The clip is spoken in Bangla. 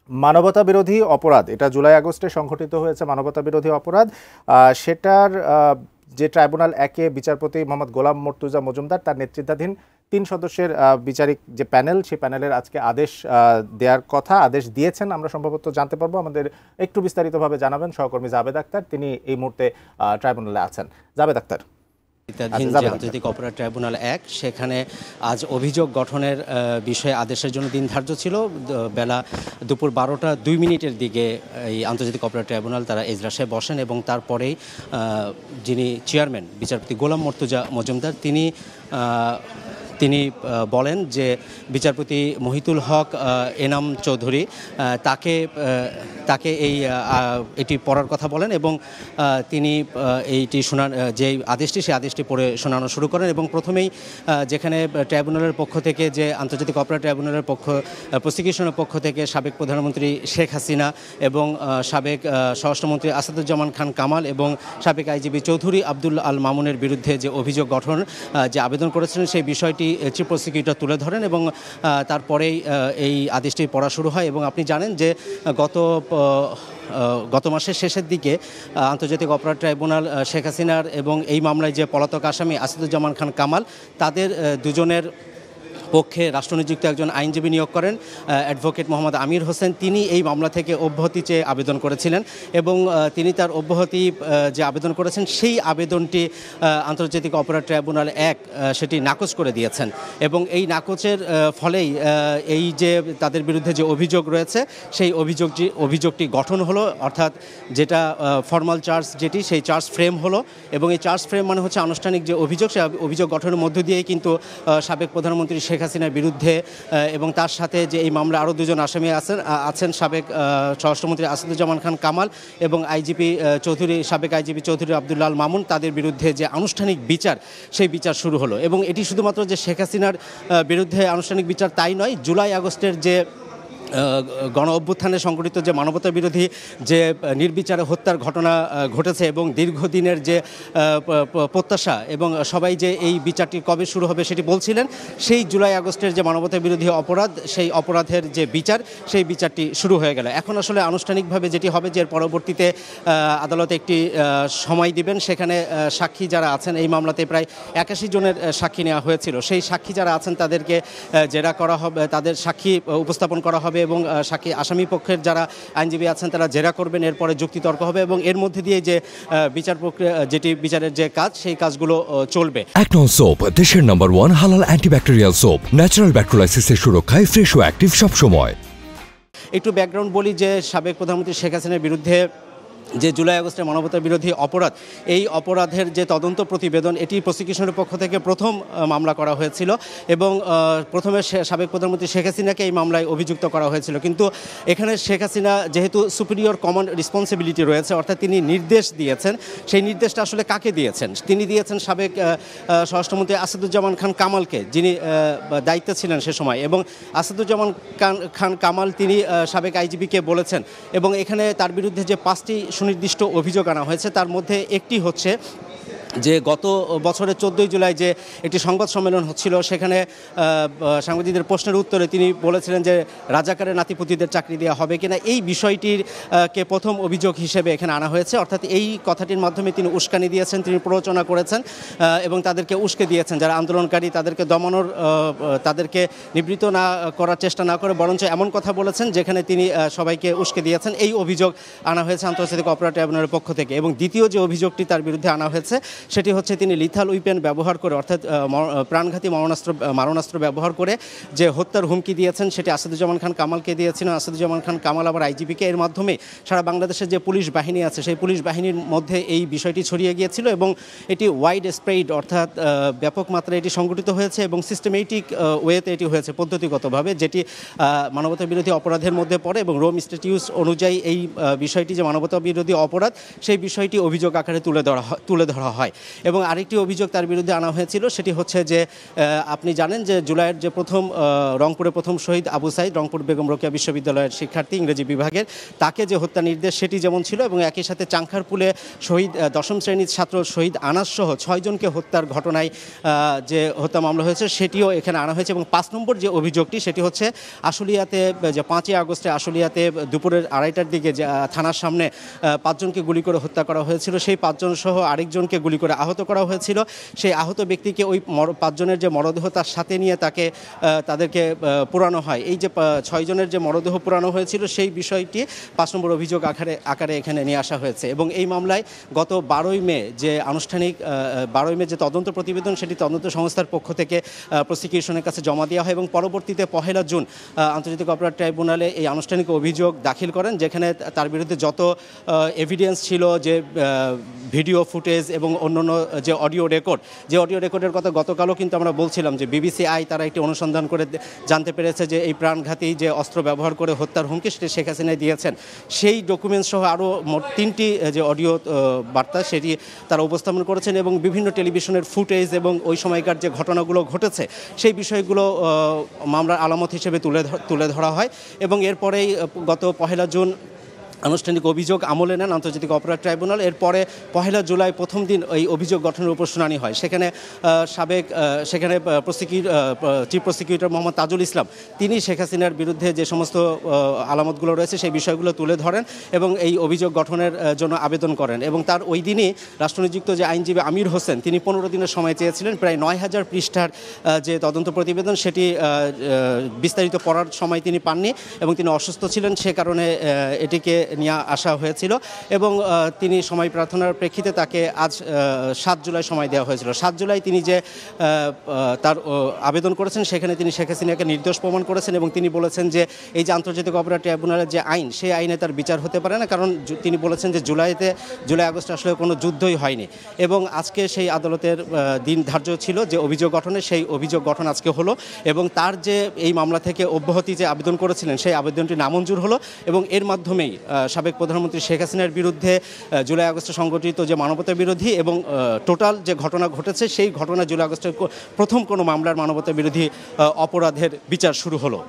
মানবতা বিরোধী অপরাধ, এটা জুলাই আগস্টে সংঘটিত হয়েছে মানবতা বিরোধী অপরাধ। সেটার যে ট্রাইব্যুনাল একে বিচারপতি মোহাম্মদ গোলাম মর্তুজা মজুমদার তার নেতৃত্বাধীন ৩ সদস্যের বিচারিক যে প্যানেল, সেই প্যানেলের আজকে আদেশ দেওয়ার কথা, আদেশ দিয়েছেন আমরা সম্ভবত জানতে পারবো। আমাদের একটু বিস্তারিতভাবে জানাবেন সহকর্মী জাবেদ আক্তার, তিনি এই মুহূর্তে ট্রাইব্যুনালে আছেন। জাবেদ আক্তার। আন্তর্জাতিক অপরাধ ট্রাইব্যুনাল ১ সেখানে আজ অভিযোগ গঠনের বিষয়ে আদেশের জন্য দিন ধার্য ছিল। বেলা দুপুর 12টা 2 মিনিটের দিকে এই আন্তর্জাতিক অপরাধ ট্রাইব্যুনাল তারা এজলাসে বসেন এবং তারপরেই যিনি চেয়ারম্যান বিচারপতি গোলাম মর্তুজা মজুমদার তিনি বলেন যে বিচারপতি মহিতুল হক এনাম চৌধুরী তাকে এটি পড়ার কথা বলেন এবং তিনি এইটি যে আদেশটি পড়ে শোনানো শুরু করেন। এবং প্রথমেই যেখানে ট্রাইব্যুনালের পক্ষ থেকে, যে আন্তর্জাতিক অপরাধ ট্রাইব্যুনালের প্রসিকিউশনের পক্ষ থেকে সাবেক প্রধানমন্ত্রী শেখ হাসিনা এবং সাবেক স্বরাষ্ট্রমন্ত্রী আসাদুজ্জামান খান কামাল এবং সাবেক আইজিপি চৌধুরী আব্দুল আল মামুনের বিরুদ্ধে যে অভিযোগ গঠন যে আবেদন করেছিলেন সেই বিষয়টি চিফ প্রসিকিউটর তুলে ধরেন এবং তারপরেই এই আদেশটি পড়া শুরু হয়। এবং আপনি জানেন যে গত মাসের শেষের দিকে আন্তর্জাতিক অপরাধ ট্রাইব্যুনাল শেখ হাসিনার এবং এই মামলায় যে পলাতক আসামি আসাদুজ্জামান খান কামাল, তাদের দুজনের পক্ষে রাষ্ট্রনিযুক্ত একজন আইনজীবী নিয়োগ করেন, অ্যাডভোকেট মোহাম্মদ আমির হোসেন। তিনি এই মামলা থেকে অব্যাহতি চেয়ে আবেদন করেছিলেন এবং তিনি তার অব্যাহতি যে আবেদন করেছেন সেই আবেদনটি আন্তর্জাতিক অপরাধ ট্রাইব্যুনাল ১ সেটি নাকচ করে দিয়েছেন। এবং এই নাকচের ফলেই এই যে তাদের বিরুদ্ধে যে অভিযোগ রয়েছে সেই অভিযোগটি গঠন হলো, অর্থাৎ যেটা ফর্মাল চার্জ যেটি, সেই চার্জ ফ্রেম হলো। এবং এই চার্জ ফ্রেম মানে হচ্ছে আনুষ্ঠানিক যে অভিযোগ, সেই অভিযোগ গঠনের মধ্য দিয়েই কিন্তু সাবেক প্রধানমন্ত্রী শেখ হাসিনার বিরুদ্ধে এবং তার সাথে যে এই মামলা আরও দুজন আসামি আছেন সাবেক স্বরাষ্ট্রমন্ত্রী আসাদুজ্জামান খান কামাল এবং সাবেক আইজিপি চৌধুরী আব্দুল আল মামুন, তাদের বিরুদ্ধে যে আনুষ্ঠানিক বিচার, সেই বিচার শুরু হলো। এবং এটি শুধুমাত্র যে শেখ হাসিনার বিরুদ্ধে আনুষ্ঠানিক বিচার তাই নয়, জুলাই আগস্টের যে গণ অভ্যুত্থানে সংঘটিত যে মানবতা বিরোধী যে নির্বিচারে হত্যার ঘটনা ঘটেছে এবং দীর্ঘদিনের যে প্রত্যাশা এবং সবাই যে এই বিচারটি কবে শুরু হবে সেটি বলছিলেন, সেই জুলাই আগস্টের যে মানবতা বিরোধী অপরাধ, সেই অপরাধের যে বিচার, সেই বিচারটি শুরু হয়ে গেল। এখন আসলে আনুষ্ঠানিকভাবে যেটি হবে যে পরবর্তীতে আদালতে একটি সময় দিবেন, সেখানে সাক্ষী যারা আছেন, এই মামলাতে প্রায় 81 জনের সাক্ষী নেওয়া হয়েছিল, সেই সাক্ষী যারা আছেন তাদেরকে জেরা করা হবে, তাদের সাক্ষী উপস্থাপন করা হবে এবং সাক্ষী আসামি পক্ষের যারা আইনজীবী আছেন তারা জেরা করবেন, এরপরে যুক্তিতর্ক হবে এবং এর মধ্যে দিয়ে যে বিচার প্রক্রিয়া, যেটি বিচারের যে কাজ, সেই কাজগুলো চলবে। একনন সোপ, দেশের নাম্বার 1 হালাল অ্যান্টিব্যাকটেরিয়াল সোপ, ন্যাচারাল ব্যাকটেরিয়ালাইসিসের সুরক্ষায় ফ্রেশ ও অ্যাক্টিভ সব সময়। একটু ব্যাকগ্রাউন্ড বলি যে সাবেক প্রধানমন্ত্রী শেখ হাসিনার বিরুদ্ধে যে জুলাই আগস্টের মানবতা বিরোধী অপরাধ, এই অপরাধের যে তদন্ত প্রতিবেদন, এটি প্রসিকিউশনের পক্ষ থেকে প্রথম মামলা করা হয়েছিল এবং প্রথমে সাবেক প্রধানমন্ত্রী শেখ হাসিনাকে এই মামলায় অভিযুক্ত করা হয়েছিল। কিন্তু এখানে শেখ হাসিনা যেহেতু সুপিরিয়র কমান্ড রেসপন্সিবিলিটি রয়েছে, অর্থাৎ তিনি নির্দেশ দিয়েছেন, সেই নির্দেশটা আসলে কাকে দিয়েছেন? তিনি দিয়েছেন সাবেক স্বরাষ্ট্রমন্ত্রী আসাদুজ্জামান খান কামালকে, যিনি দায়িত্বে ছিলেন সে সময়। এবং আসাদুজ্জামান খান কামাল তিনি সাবেক আইজিপিকে বলেছেন এবং এখানে তার বিরুদ্ধে যে 5টি সুনির্দিষ্ট অভিযোগ আনা হয়েছে, তার মধ্যে একটি হচ্ছে যে গত বছরের 14 জুলাই যে একটি সংবাদ সম্মেলন হচ্ছিল, সেখানে সাংবাদিকদের প্রশ্নের উত্তরে তিনি বলেছিলেন যে রাজাকারের নাতিপুতিদের চাকরি দেওয়া হবে কিনা, এই বিষয়টির কে প্রথম অভিযোগ হিসেবে এখানে আনা হয়েছে। অর্থাৎ এই কথাটির মাধ্যমে তিনি উস্কানি দিয়েছেন, তিনি প্ররোচনা করেছেন এবং তাদেরকে উস্কে দিয়েছেন, যারা আন্দোলনকারী তাদেরকে দমানোর, তাদেরকে নিবৃত্ত না করার চেষ্টা না করে বরঞ্চ এমন কথা বলেছেন যেখানে তিনি সবাইকে উস্কে দিয়েছেন। এই অভিযোগ আনা হয়েছে আন্তর্জাতিক অপরাধ ট্রাইব্যুনালের পক্ষ থেকে। এবং দ্বিতীয় যে অভিযোগটি তার বিরুদ্ধে আনা হয়েছে সেটি হচ্ছে তিনি লিথাল উইপেন ব্যবহার করে, অর্থাৎ প্রাণঘাতী মারণাস্ত্র ব্যবহার করে যে হত্যার হুমকি দিয়েছেন, সেটি আসাদুজ্জামান খান কামালকে দিয়েছিলেন। আসাদুজ্জামান খান কামাল আবার আইজিপিকে, এর মাধ্যমে সারা বাংলাদেশের যে পুলিশ বাহিনী আছে সেই পুলিশ বাহিনীর মধ্যে এই বিষয়টি ছড়িয়ে গিয়েছিল এবং এটি ওয়াইড স্প্রেড, অর্থাৎ ব্যাপক মাত্রায় এটি সংগঠিত হয়েছে এবং সিস্টেমেটিক ওয়েতে এটি হয়েছে, পদ্ধতিগতভাবে, যেটি মানবতা বিরোধী অপরাধের মধ্যে পড়ে। এবং রোম স্ট্যাটিউটস অনুযায়ী এই বিষয়টি যে মানবতা বিরোধী অপরাধ, সেই বিষয়টি অভিযোগ আকারে তুলে ধরা হয়। এবং আরেকটি অভিযোগ তার বিরুদ্ধে আনা হয়েছিল, সেটি হচ্ছে যে আপনি জানেন যে জুলাইয়ের যে প্রথম রংপুরে প্রথম শহীদ আবু সাইদ, রংপুর বেগম রোকেয়া বিশ্ববিদ্যালয়ের শিক্ষার্থী, ইংরেজি বিভাগের, তাকে যে হত্যা নির্দেশ সেটি যেমন ছিল, এবং একই সাথে চাংখারপুলে শহীদ দশম শ্রেণীর ছাত্র শহীদ আনাস সহ 6 জনকে হত্যার ঘটনায় যে হত্যা মামলা হয়েছে সেটিও এখানে আনা হয়েছে। এবং 5 নম্বর যে অভিযোগটি সেটি হচ্ছে আশুলিয়াতে যে 5ই আগস্টে আশুলিয়াতে দুপুরের 2:30টার দিকে যে থানার সামনে 5 জনকে গুলি করে হত্যা করা হয়েছিল, সেই 5 জন সহ আরেকজনকে গুলি করে আহত করা হয়েছিল। সেই আহত ব্যক্তিকে ওই 5 জনের যে মরদেহ তার সাথে নিয়ে তাদেরকে পোড়ানো হয়। এই যে 6 জনের যে মরদেহ পোড়ানো হয়েছিল সেই বিষয়টি 5 নম্বর অভিযোগ আকারে এখানে নিয়ে আসা হয়েছে। এবং এই মামলায় গত 12ই মে যে আনুষ্ঠানিক 12ই মে যে তদন্ত প্রতিবেদন সেটি তদন্ত সংস্থার পক্ষ থেকে প্রসিকিউশনের কাছে জমা দেওয়া হয়, এবং পরবর্তীতে 1 জুন আন্তর্জাতিক অপরাধ ট্রাইব্যুনালে এই আনুষ্ঠানিক অভিযোগ দাখিল করেন, যেখানে তার বিরুদ্ধে যত এভিডেন্স ছিল, যে ভিডিও ফুটেজ এবং অন্যান্য যে অডিও রেকর্ডের কথা গতকালও কিন্তু আমরা বলছিলাম যে BBCI তারা একটি অনুসন্ধান করে জানতে পেরেছে যে এই প্রাণঘাতী যে অস্ত্র ব্যবহার করে হত্যার হুমকি সেটি শেখ হাসিনাই দিয়েছেন। সেই ডকুমেন্টস সহ আরও মোট 3টি যে অডিও বার্তা সেটি তারা উপস্থাপন করেছেন, এবং বিভিন্ন টেলিভিশনের ফুটেজ এবং ওই সময়কার যে ঘটনাগুলো ঘটেছে সেই বিষয়গুলো মামলার আলামত হিসেবে তুলে ধরা হয়। এবং এরপরেই গত 1 জুন আনুষ্ঠানিক অভিযোগ আমলে নেন আন্তর্জাতিক অপরাধ ট্রাইব্যুনাল। এরপরে 1 জুলাই প্রথম দিন এই অভিযোগ গঠনের উপর শুনানি হয়। সেখানে চিফ প্রসিকিউটর মোহাম্মদ তাজুল ইসলাম তিনি শেখ হাসিনার বিরুদ্ধে যে সমস্ত আলামতগুলো রয়েছে সেই বিষয়গুলো তুলে ধরেন এবং এই অভিযোগ গঠনের জন্য আবেদন করেন। এবং তার ওই দিনই রাষ্ট্রনিযুক্ত যে আইনজীবী আমির হোসেন তিনি 15 দিনের সময় চেয়েছিলেন। প্রায় 9000 পৃষ্ঠার যে তদন্ত প্রতিবেদন সেটি বিস্তারিত পড়ার সময় তিনি পাননি, এবং তিনি অসুস্থ ছিলেন, সে কারণে এটিকে নিয়ে আসা হয়েছিল। এবং তিনি সময় প্রার্থনার প্রেক্ষিতে তাকে আজ 7 জুলাই সময় দেওয়া হয়েছিল। 7 জুলাই তিনি যে তার আবেদন করেছেন সেখানে তিনি শেখ হাসিনাকে নির্দোষ প্রমাণ করেছেন, এবং তিনি বলেছেন যে এই যে আন্তর্জাতিক অপরাধ ট্রাইব্যুনালের যে আইন সেই আইনে তার বিচার হতে পারে না, কারণ তিনি বলেছেন যে জুলাই আগস্টে আসলে কোনো যুদ্ধই হয়নি। এবং আজকে সেই আদালতের দিন ধার্য ছিল যে অভিযোগ গঠনে, সেই অভিযোগ গঠন আজকে হলো, এবং তার যে এই মামলা থেকে অব্যাহতি যে আবেদন করেছিলেন সেই আবেদনটি নামঞ্জুর হলো। এবং এর মাধ্যমেই সাবেক প্রধানমন্ত্রী শেখ হাসিনার বিরুদ্ধে জুলাই আগস্টে সংঘটিত যে মানবতা বিরোধী এবং টোটাল যে ঘটনা ঘটেছে সেই ঘটনা জুলাই আগস্টের প্রথম কোনো মামলার মানবতা বিরোধী অপরাধের বিচার শুরু হলো।